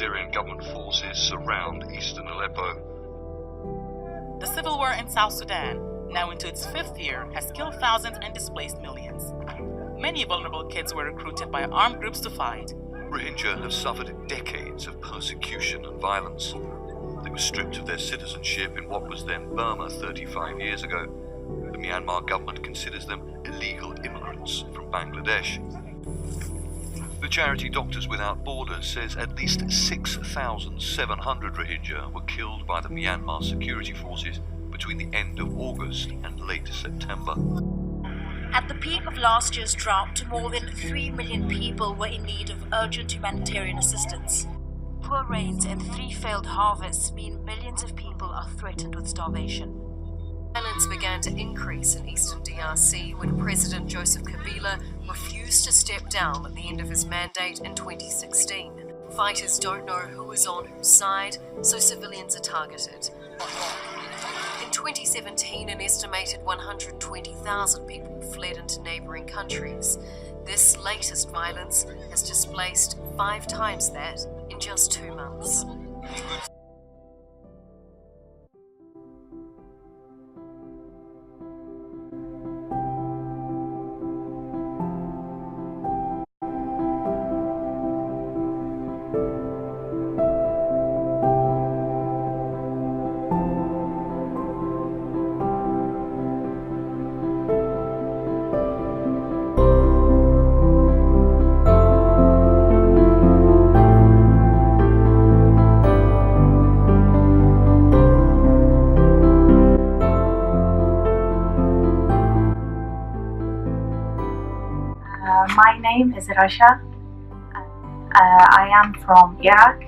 Syrian government forces surround eastern Aleppo. The civil war in South Sudan, now into its 5th year, has killed thousands and displaced millions. Many vulnerable kids were recruited by armed groups to fight. Rohingya have suffered decades of persecution and violence. They were stripped of their citizenship in what was then Burma 35 years ago. The Myanmar government considers them illegal immigrants from Bangladesh. The charity Doctors Without Borders says at least 6,700 Rohingya were killed by the Myanmar security forces between the end of August and late September. At the peak of last year's drought, more than 3 million people were in need of urgent humanitarian assistance. Poor rains and 3 failed harvests mean millions of people are threatened with starvation. Violence began to increase in eastern DRC when President Joseph Kabila refused to step down at the end of his mandate in 2016. Fighters don't know who is on whose side, so civilians are targeted. In 2017, an estimated 120,000 people fled into neighboring countries. This latest violence has displaced 5 times that in just 2 months. My name is Rasha. I am from Iraq.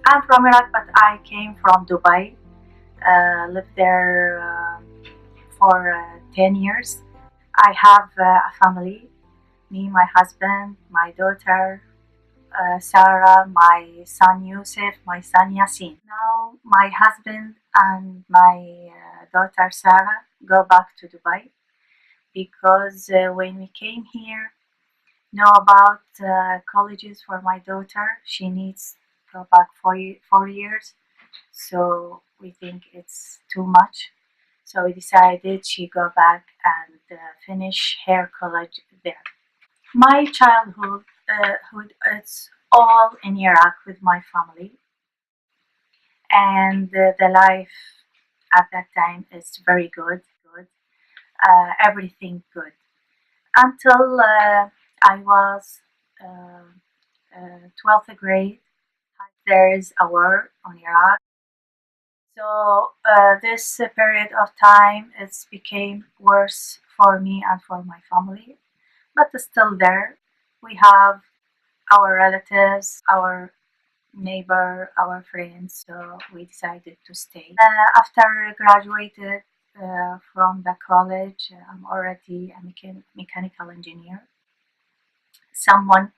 I'm from Iraq, but I came from Dubai. Lived there for 10 years. I have a family, me, my husband, my daughter, Sarah, my son Yusuf, my son Yasin. Now my husband and my daughter Sarah go back to Dubai because when we came here, know about colleges for my daughter. She needs to go back 4 years, so we think it's too much. So we decided she go back and finish her college there. My childhood, it's all in Iraq with my family, and the life at that time is very good. Everything good until I was 12th grade. There is a war on Iraq, so this period of time it's became worse for me and for my family. But still there, we have our relatives, our neighbor, our friends, so we decided to stay. After graduated from the college, I'm already a mechanical engineer. Someone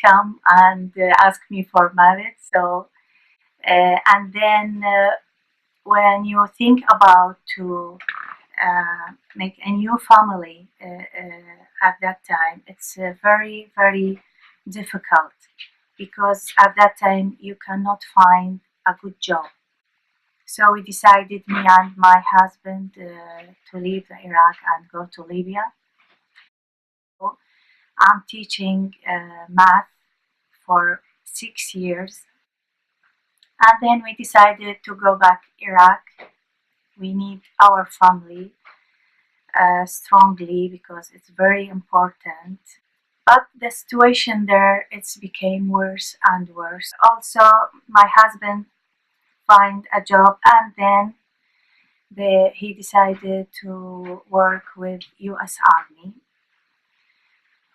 come and ask me for marriage, so and then when you think about to make a new family at that time, it's very very difficult because at that time you cannot find a good job. So we decided, me and my husband, to leave Iraq and go to Libya. So I'm teaching math for 6 years, and then we decided to go back Iraq. We need our family strongly because it's very important. But the situation there, it's became worse and worse. Also, my husband find a job, and then he decided to work with U.S. Army.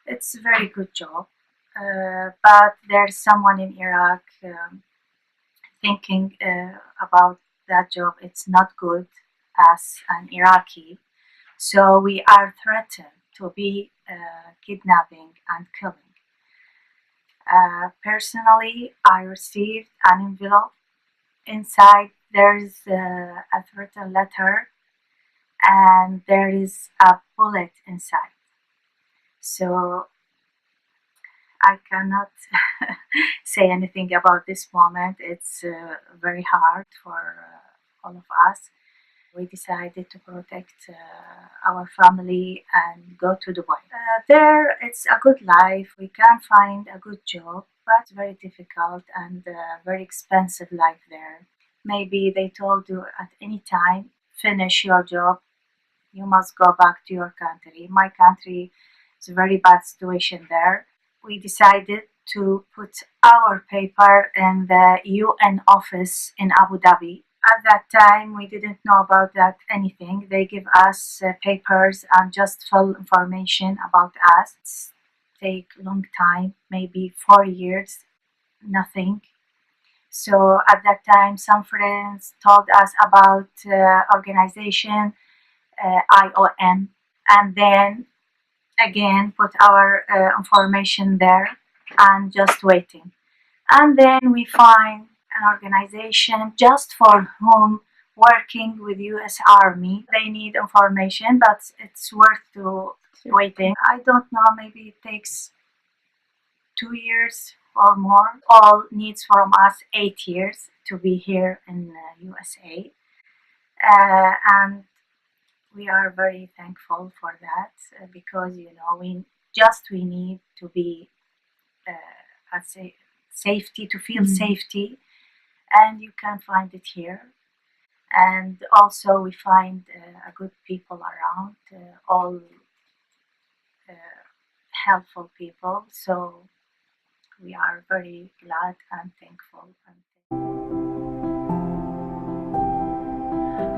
It's a very good job, but there's someone in Iraq thinking about that job. It's not good as an Iraqi, so we are threatened to be kidnapping and killing. Personally, I received an envelope. Inside there's a threatened letter, and there is a bullet inside. So I cannot say anything about this moment. It's very hard for all of us. We decided to protect our family and go to Dubai. There, it's a good life. We can find a good job, but it's very difficult and very expensive life there. Maybe they told you at any time, finish your job, you must go back to your country. My country is a very bad situation there. We decided to put our paper in the UN office in Abu Dhabi. At that time, we didn't know about that anything. They give us papers and just full information about us. It's take long time, maybe 4 years, nothing. So at that time, some friends told us about organization IOM, and then again put our information there and just waiting. And then we find an organization just for whom working with US Army. They need information, but it's worth to waiting. I don't know, maybe it takes 2 years or more. All needs from us 8 years to be here in USA. And we are very thankful for that because we need to be let's say safety, to feel safety, and you can find it here. And also we find a good people around, all helpful people, so we are very glad and thankful.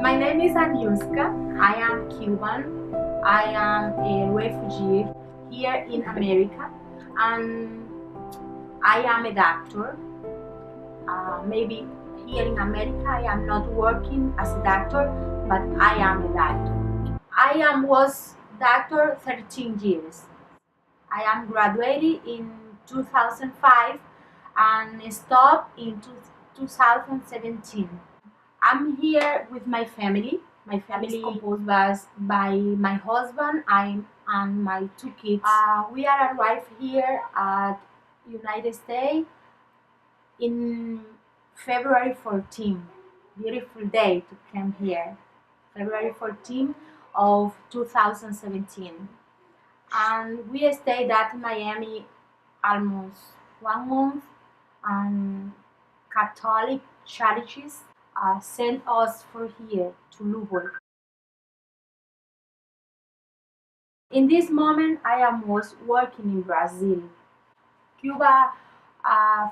My name is Aniuska. I am Cuban. I am a refugee here in America, and I am a doctor. Maybe here in America I am not working as a doctor, but I am a doctor. I was doctor 13 years. I am graduated in 2005 and stopped in 2017. I'm here with my family. My family is composed by my husband and my 2 kids. We are arrived here at United States in February 14. Beautiful day to come here. February 14 of 2017. And we stayed at Miami almost 1 month, and Catholic churches sent us for here to Louisville. In this moment, was working in Brazil. Cuba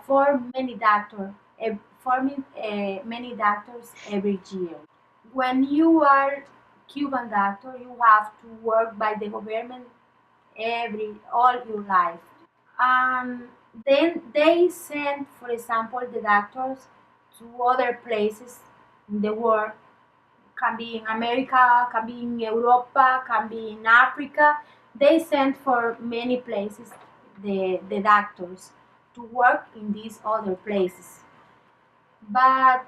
for many doctors, many doctors every year. When you are Cuban doctor, you have to work by the government all your life. Then they send, for example, the doctors to other places in the world. Can be in America, can be in Europa, can be in Africa. They send for many places the doctors to work in these other places. But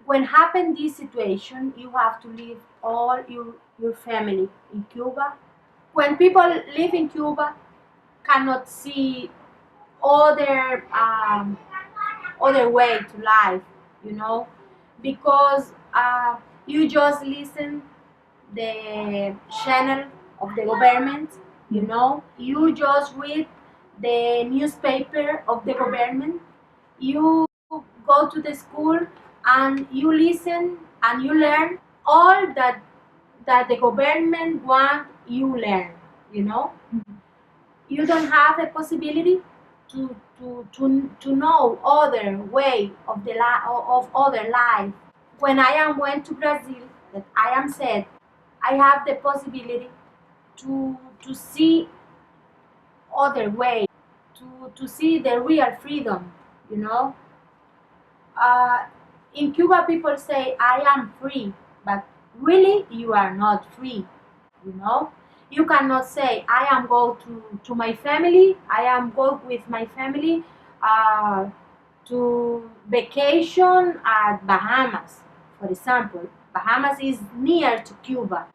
when happen this situation, you have to leave all your family in Cuba. When people live in Cuba, cannot see other way to life, because you just listen the channel of the government, you just read the newspaper of the government, you go to the school and you listen and you learn all that the government want you learn, you don't have the possibility to know other way of of other life. When I went to Brazil, that I am said, I have the possibility to see other way, to see the real freedom, in Cuba, people say I am free, but really you are not free. You cannot say I am go to my family. I am go with my family to vacation at Bahamas, for example. Bahamas is near to Cuba,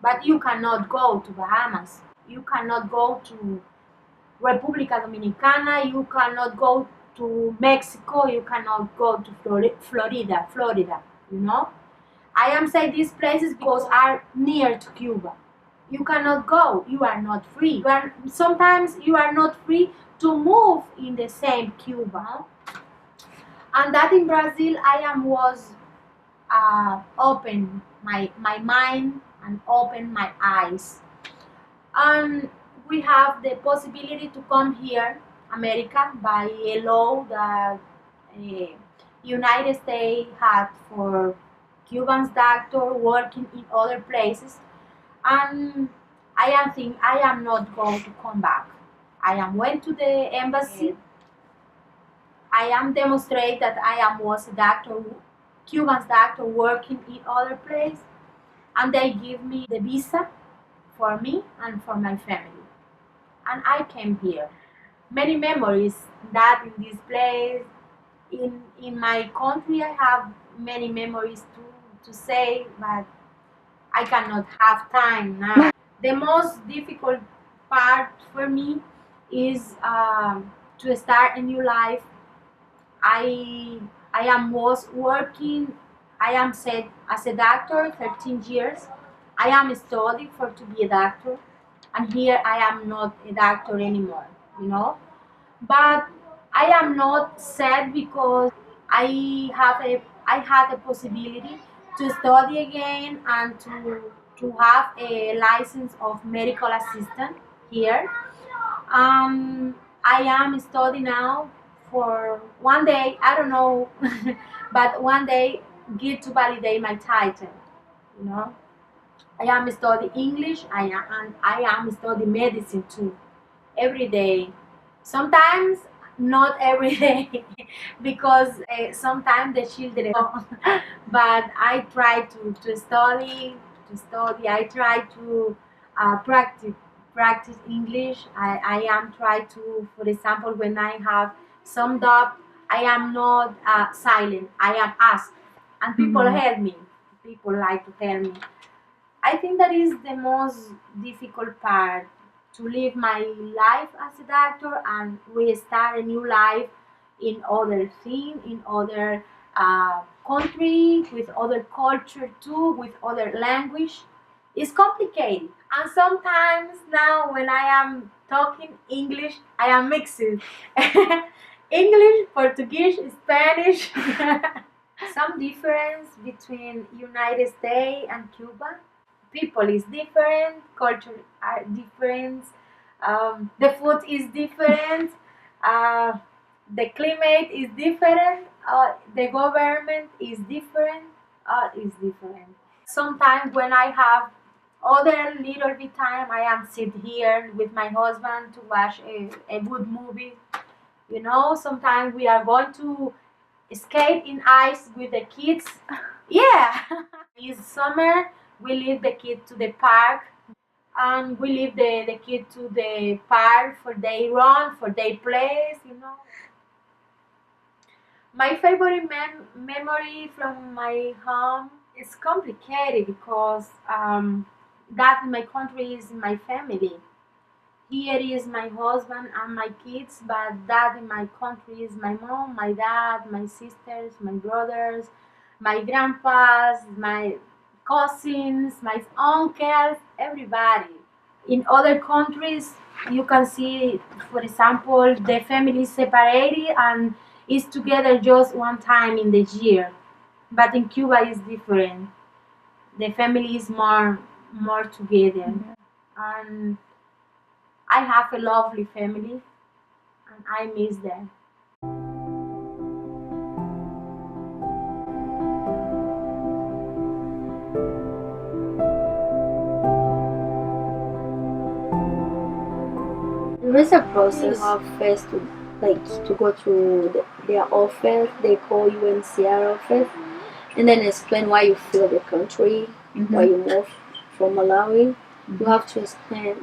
but you cannot go to Bahamas. You cannot go República Dominicana, you cannot go to Mexico, you cannot go to Florida, you know. I am saying these places because are near to Cuba. You cannot go, you are not free. Sometimes you are not free to move in the same Cuba. And that in Brazil was open my mind and open my eyes. And we have the possibility to come here, America, by a law that United States had for Cubans doctor working in other places. And I am not going to come back. I am went to the embassy. I am demonstrate that was a doctor, Cuban's doctor working in other place, and they give me the visa for me and for my family. And I came here. Many memories that in this place, in my country, I have many memories to say, but I cannot have time now. The most difficult part for me is to start a new life. I was working. I am said as a doctor 13 years. I am studying for to be a doctor, and here I am not a doctor anymore, you know. But I am not sad because I had a possibility to study again and to have a license of medical assistant here. I am studying now for one day, I don't know, but one day get to validate my title, you know. I am studying English, and I am studying medicine too, every day. Sometimes not every day, because sometimes the children don't. But I try to study, I try to practice English. I am try to, for example, when I have some doubt, I am not silent. I am asked, and people help me. People like to help me. I think that is the most difficult part, to live my life as a doctor and restart a new life in other thing, in other country, with other culture too, with other language. It's complicated. And sometimes now when I am talking English, I am mixing English, Portuguese, Spanish. Some difference between United States and Cuba. People is different, culture are different, the food is different, the climate is different, the government is different, all is different. Sometimes when I have other little bit time, I am sit here with my husband to watch a good movie. You know, sometimes we are going to skate in ice with the kids. Yeah. It's summer, we leave the kid to the park, and we leave the kid to the park for they run, for they plays, you know. My favorite memory from my home is complicated because that in my country is my family. Here is my husband and my kids, but that in my country is my mom, my dad, my sisters, my brothers, my grandpas, my cousins, my uncles, everybody. In other countries, you can see, for example, the family is separated and is together just one time in the year. But in Cuba, it's different. The family is more together, and I have a lovely family, and I miss them. There is a process. You have first to go to their office. They call UNHCR office, and then explain why you feel the country, why you moved from Malawi. You have to explain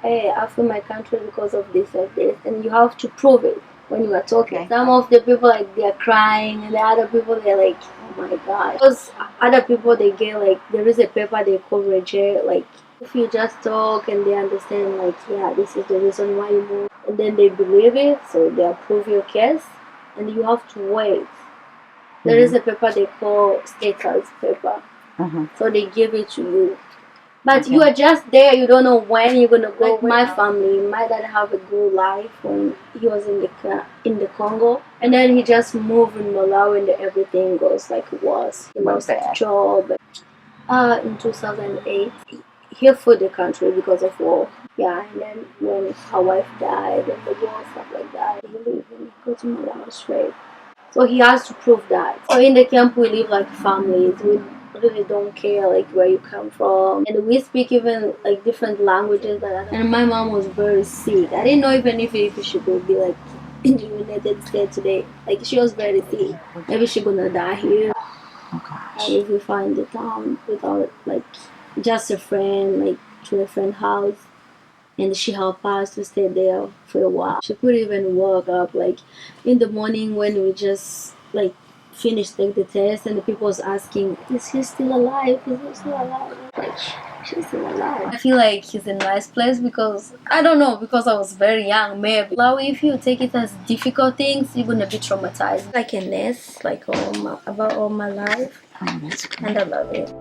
hey, I feel my country because of this or this, and you have to prove it when you are talking. Okay. Some of the people they are crying, and the other people they're oh my god. Because other people they get there is a paper they call reje, If you just talk and they understand, like, yeah, this is the reason why you moved, and then they believe it, so they approve your case, and you have to wait. There is a paper they call status paper, so they give it to you. But you are just there, you don't know when you're gonna go. Like my family, my dad have a good life when he was in the Congo, and then he just moved in Malawi, and everything goes like it was. He lost his job. In 2008, he fled the country because of war. Yeah, and then when her wife died and the war stuff like that, he lived and go to Malawi straight. So he has to prove that. So in the camp we live like families. We really don't care like where you come from, and we speak even like different languages. And my mom was very sick. I didn't know even if she could be like in the United States today. Like she was very sick. Maybe she gonna die here. And if we find the town without like just a friend, like to a friend's house, and she helped us to stay there for a while. She could even wake up like in the morning when we just like finished take the test, and the people was asking, "Is he still alive? Is he still alive?" Like she's still alive. I feel like he's a nice place because I don't know, because I was very young. Maybe now if you take it as difficult things, you're gonna be traumatized. Like a nurse, like about all my life, and I love it.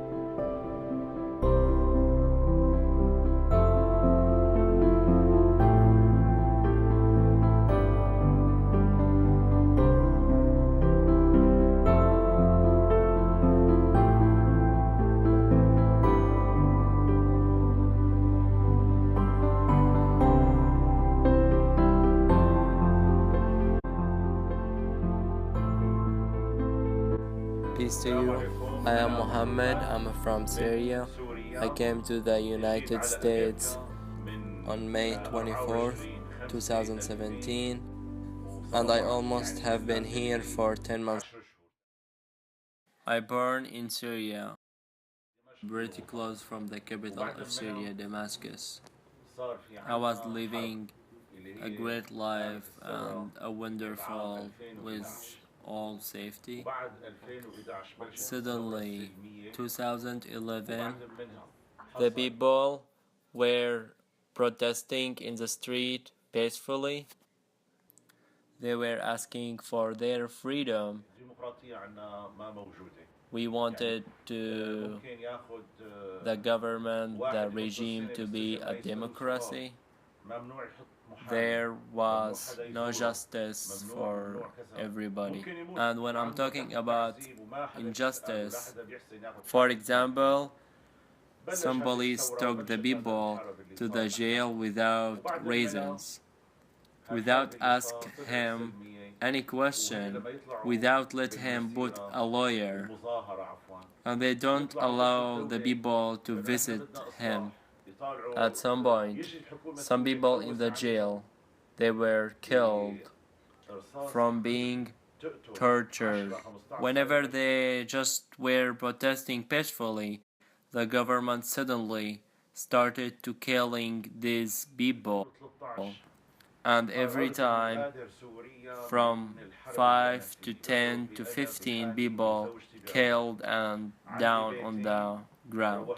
Peace to you. I am Mohammed. I'm from Syria. I came to the United States on May 24th, 2017, and I almost have been here for 10 months. I born in Syria, pretty close from the capital of Syria, Damascus. I was living a great life and a wonderful with all safety. Suddenly, 2011, the people were protesting in the street peacefully. They were asking for their freedom. We wanted the government, the regime to be a democracy. There was no justice for everybody. And when I'm talking about injustice, for example, some police took the people to the jail without reasons, without asking him any question, without letting him put a lawyer, and they don't allow the people to visit him. At some point, some people in the jail, they were killed from being tortured. Whenever they just were protesting peacefully, the government suddenly started to killing these people. And every time, from 5 to 10 to 15 people killed and down on the ground.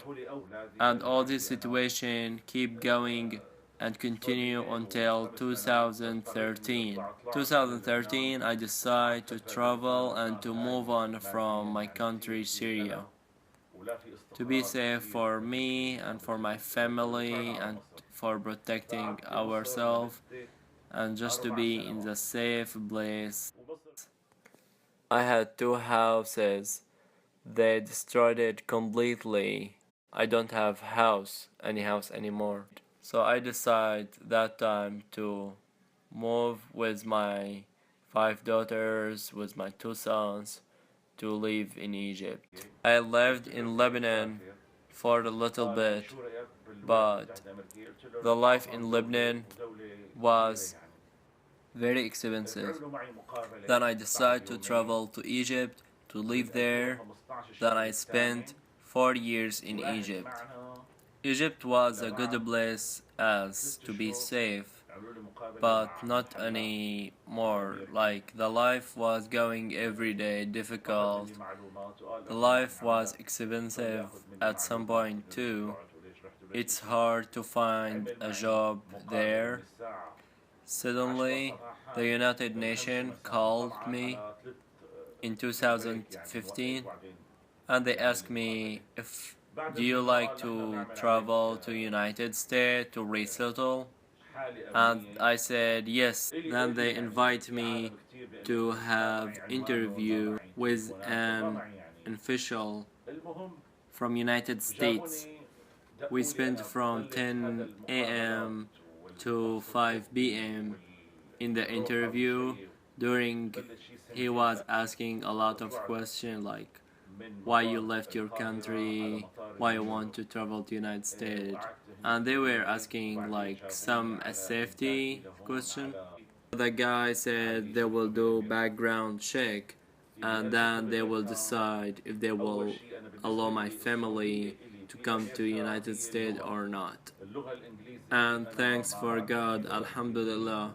And all this situation keep going and continue until 2013. 2013, I decided to travel and to move on from my country, Syria, to be safe for me and for my family and for protecting ourselves and just to be in the safe place. I had 2 houses. They destroyed it completely. I don't have any house anymore. So I decided that time to move with my 5 daughters, with my 2 sons, to live in Egypt. I lived in Lebanon for a little bit, but the life in Lebanon was very expensive. Then I decided to travel to Egypt to live there. Then I spent 4 years in Egypt. Egypt was a good place as to be safe, but not anymore. Like the life was going every day difficult. The life was expensive at some point too. it's hard to find a job there. Suddenly, the United Nations called me in 2015 and they asked me if do you like to travel to United States to resettle, and I said yes. Then they invite me to have interview with an official from United States. We spent from 10 a.m. to 5 p.m. in the interview. During he was asking a lot of questions like why you left your country, why you want to travel to United States, and they were asking like some a safety question. The guy said they will do background check and then they will decide if they will allow my family to come to United States or not. And thanks for God, Alhamdulillah,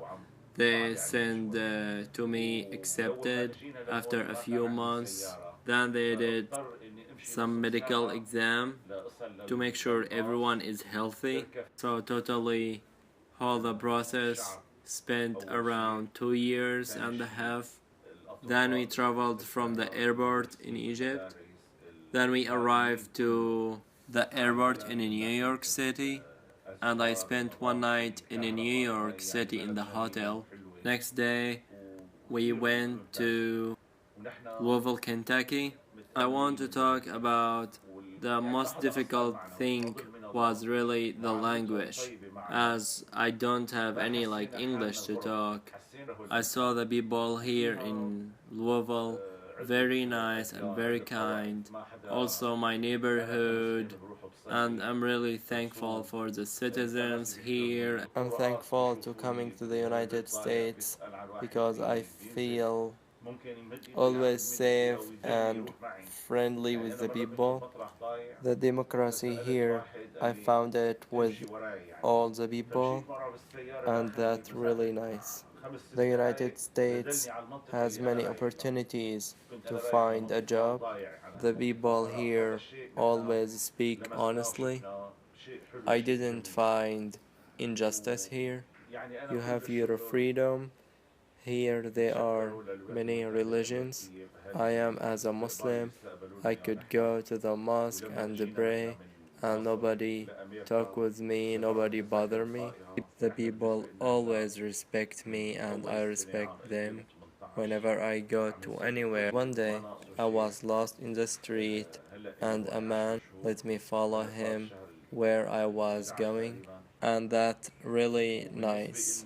they sent to me accepted after a few months. Then they did some medical exam to make sure everyone is healthy. So totally all the process spent around 2 years and a half. Then we traveled from the airport in Egypt. Then we arrived to the airport in New York City, and I spent one night in New York City in the hotel. Next day, we went to Louisville, Kentucky. I want to talk about the most difficult thing was really the language, as I don't have any like English to talk. I saw the people here in Louisville very nice and very kind. Also my neighborhood, and I'm really thankful for the citizens here. I'm thankful to coming to the United States because I feel always safe and friendly with the people. The democracy here, I found it with all the people, and that's really nice. The United States has many opportunities to find a job. The people here always speak honestly. I didn't find injustice here. You have your freedom. Here there are many religions. I am as a Muslim. I could go to the mosque and pray and nobody talk with me, nobody bother me. The people always respect me and I respect them whenever I go to anywhere. One day I was lost in the street and a man let me follow him where I was going, and that's really nice.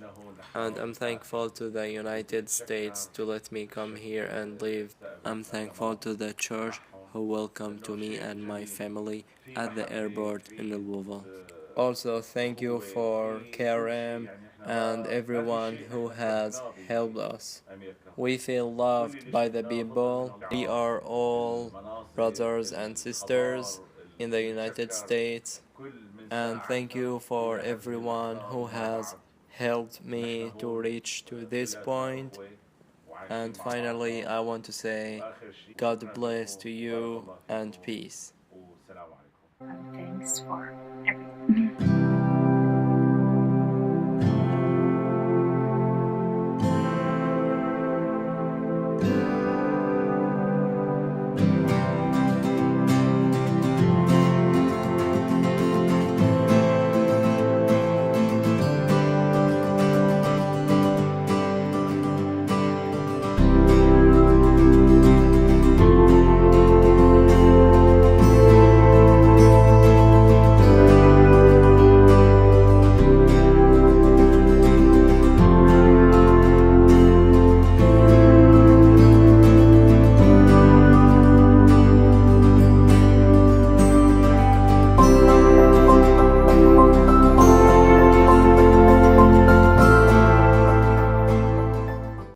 And I'm thankful to the United States to let me come here and live. I'm thankful to the church who welcomed to me and my family at the airport in Louisville. Also, thank you for KRM and everyone who has helped us. We feel loved by the people. We are all brothers and sisters in the United States. And thank you for everyone who has helped me to reach to this point. And finally, I want to say God bless to you and peace. And thanks for everything.